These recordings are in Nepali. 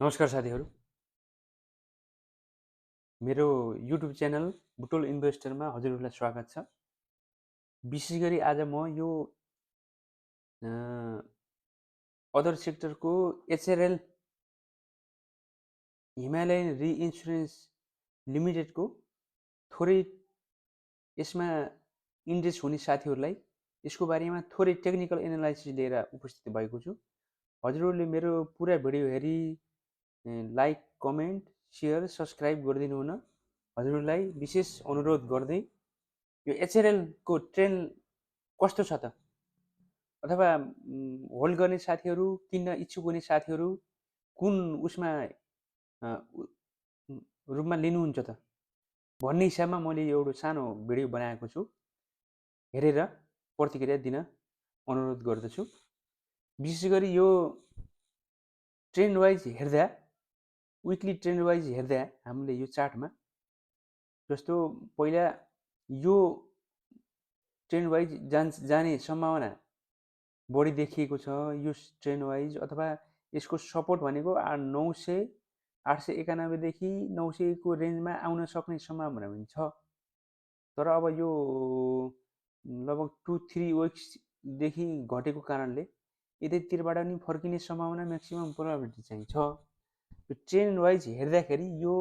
नमस्कार साथीहरू, मेरो युट्युब च्यानल बुटोल इन्भेस्टरमा हजुरहरूलाई स्वागत छ। विशेष गरी आज म यो अदर सेक्टरको एचआरएल हिमालयन रिइन्सुरेन्स लिमिटेडको थोरै यसमा इन्ट्रेस्ट हुने साथीहरूलाई यसको बारेमा थोरै टेक्निकल एनालाइसिस लिएर उपस्थित भएको छु। हजुरहरूले मेरो पुरा भिडियो हेरी लाइक, कमेन्ट, सेयर, सब्सक्राइब गरिदिनु हुन हजुरहरूलाई विशेष अनुरोध गर्दै यो एचआरएलको ट्रेन्ड कस्तो छ त, अथवा होल्ड गर्ने साथीहरू, किन्न इच्छुक हुने साथीहरू कुन उसमा रूपमा लिनुहुन्छ त भन्ने हिसाबमा मैले एउटा सानो भिडियो बनाएको छु। हेरेर प्रतिक्रिया दिन अनुरोध गर्दछु। विशेष गरी यो ट्रेन्ड वाइज हेर्दा, विकली ट्रेन्ड वाइज हेर्दा हामीले यो चार्टमा जस्तो पहिला यो ट्रेन्ड वाइज जाने सम्भावना बढी देखिएको छ यो ट्रेन्ड वाइज, अथवा यसको सपोर्ट भनेको 891देखि 900को रेन्जमा आउन सक्ने सम्भावना पनि छ। तर अब यो लगभग 2-3 विक्सदेखि घटेको कारणले यतैतिरबाट पनि फर्किने सम्भावना म्याक्सिमम प्रोबेबिलिटी चाहिँ छ। यो ट्रेन्ड वाइज हेर्दाखेरि यो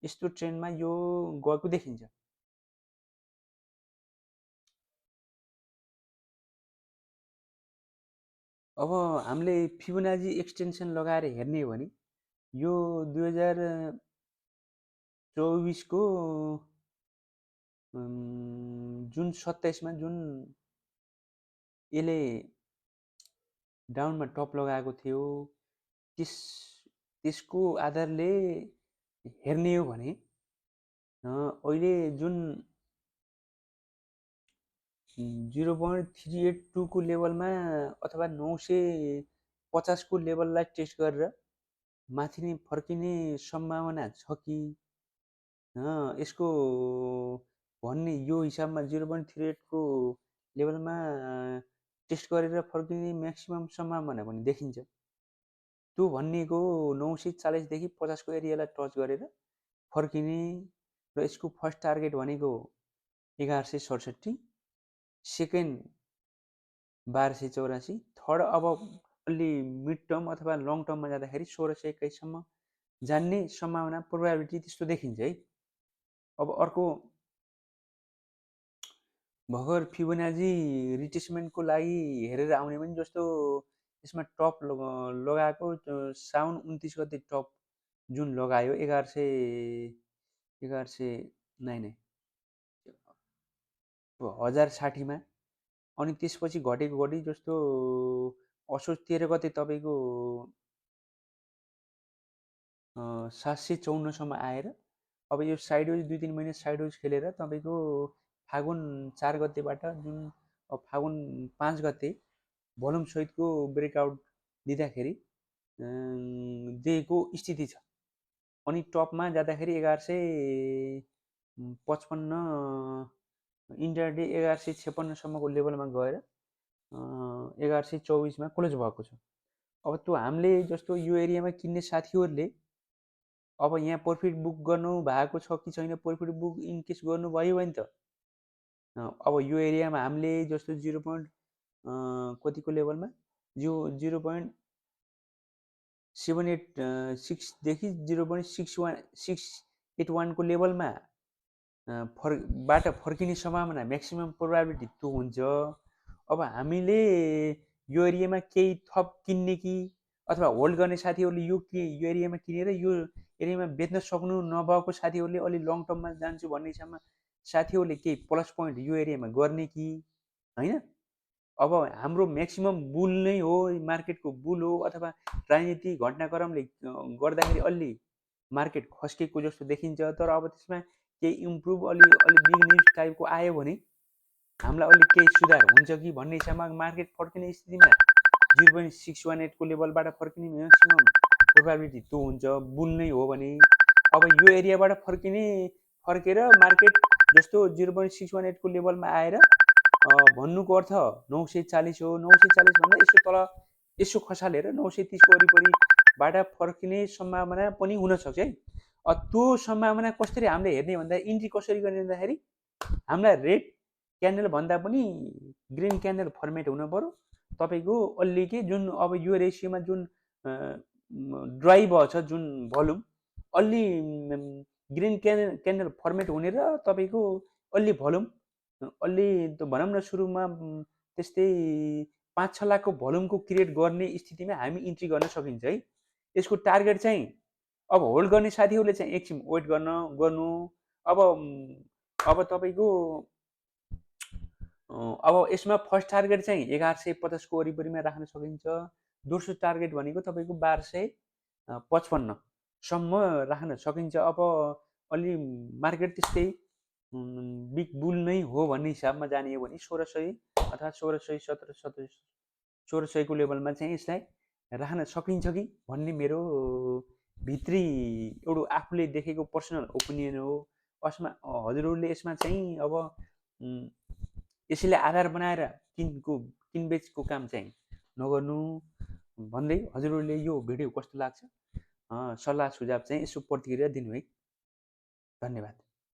यस्तो ट्रेन्डमा यो गएको देखिन्छ। अब हामीले फिबोनाची एक्सटेन्सन लगाएर हेर्ने हो भने यो 2024को जुन 27मा जुन यसले डाउनमा टप लगाएको थियो त्यसको आधारले हेर्ने हो भने अहिले जुन 0.382 को लेभलमा अथवा 950 को लेभललाई टेस्ट गरेर माथि नै फर्किने सम्भावना छ कि यसको भन्ने यो हिसाबमा 0.38 को लेभलमा टेस्ट गरेर फर्किने म्याक्सिमम सम्भावना पनि देखिन्छ। त्यो भन्नेको 940 देखि 50 को एरियालाई टच गरेर फर्किने र यसको फर्स्ट टार्गेट भनेको 1167, सेकेन्ड 1284, थर्ड अब अलि मिड टर्म अथवा लङ टर्ममा जाँदाखेरि 1621 सम्म जान्ने सम्भावना प्रोबेबिलिटी त्यस्तो देखिन्छ है। अब अर्को भर्खर फिबोनाची रिट्रेसमेन्टको लागि हेरेर आउने पनि जस्तो यसमा टप लगाएको साउन 29 गते टप जुन लगायो 1060मा, अनि त्यसपछि घटेको जस्तो असोज 13 गते तपाईँको 754 सम्म आएर अब यो साइडवेज 2-3 महिना साइडवेज खेलेर तपाईँको फागुन 4 गतेबाट जुन फागुन 5 गते भोल्युम सहितको ब्रेकआउट दिँदाखेरि दिएको स्थिति छ। अनि टपमा जाँदाखेरि 1155, इन्टरडे 1156 सम्मको लेभलमा गएर 1124मा क्लोज भएको छ। अब त्यो हामीले जस्तो यो एरियामा किन्ने साथीहरूले अब यहाँ प्रफिट बुक गर्नु भएको छ कि छैन, प्रफिट बुक इनकेस गर्नुभयो भने त अब यो एरियामा हामीले जस्तो 0. कतिको लेभलमा यो 0.786 देखि 0.681 को लेभलमा फर्किने सम्भावना म्याक्सिमम प्रोबेबिलिटी त्यो हुन्छ। अब हामीले यो एरियामा केही थप किन्ने कि अथवा होल्ड गर्ने साथीहरूले यो एरियामा किनेर यो एरियामा बेच्न सक्नु नभएको साथीहरूले अलि लङ टर्ममा जान्छु भन्ने हिसाबमा साथीहरूले केही प्लस पोइन्ट यो एरियामा गर्ने कि होइन। अब हाम्रो म्याक्सिमम बुल नै हो, मार्केटको बुल हो, अथवा राजनीतिक घटनाक्रमले गर्दाखेरि अलि मार्केट खस्केको जस्तो देखिन्छ। तर अब त्यसमा केही इम्प्रुभ अलि बिग न्युज टाइपको आयो भने हामीलाई अलि केही सुधार हुन्छ कि भन्ने हिसाबमा मार्केट फर्किने स्थितिमा 0.618 को लेभलबाट फर्किने म्याक्सिमम प्रोबेबिलिटी त्यो हुन्छ बुल नै हो भने। अब यो एरियाबाट फर्केर मार्केट जस्तो 0.618 को लेभलमा आएर भन्नुको अर्थ 940 हो। 940 भन्दा यसो तल यसो खसालेर 930 को वरिपरि बाट फर्किने सम्भावना पनि हुनसक्छ है। त्यो सम्भावना कसरी हामीले हेर्ने भन्दा इन्ट्री कसरी गर्ने भन्दाखेरि हामीलाई रेड क्यान्डल भन्दा पनि ग्रिन क्यान्डल फर्मेट हुनु पर्यो। तपाईँको अलि के जुन अब यो रेसियोमा जुन ड्राई भएको छ जुन भोल्युम अलि ग्रिन क्यान्डल फर्मेट हुने र तपाईँको अलि भोल्युम अलि भनौँ न सुरुमा त्यस्तै 5-6 लाखको भोल्युमको क्रिएट गर्ने स्थितिमा हामी इन्ट्री गर्न सकिन्छ है। यसको टार्गेट चाहिँ अब होल्ड गर्ने साथीहरूले चाहिँ एकछिन वेट गर्नु अब तपाईँको अब यसमा फर्स्ट टार्गेट चाहिँ 1150 को वरिपरिमा राख्न सकिन्छ। दोस्रो टार्गेट भनेको तपाईँको 1255 सम्म राख्न सकिन्छ। अब अलि मार्केट त्यस्तै बिग बुल नै हो भन्ने हिसाबमा जाने हो भने 1600 अथवा 1600 1700 1600 को लेभलमा चाहिँ यसलाई राख्न सकिन्छ कि भन्ने मेरो भित्री एउटा आफूले देखेको पर्सनल ओपिनियन हो। हजुरहरूले यसमा चाहिँ अब यसैले आधार बनाएर किनबेचको काम चाहिँ नगर्नु भन्दै हजुरहरूले यो भिडियो कस्तो लाग्छ सल्लाह सुझाव चाहिँ यसो प्रतिक्रिया दिनु है। धन्यवाद।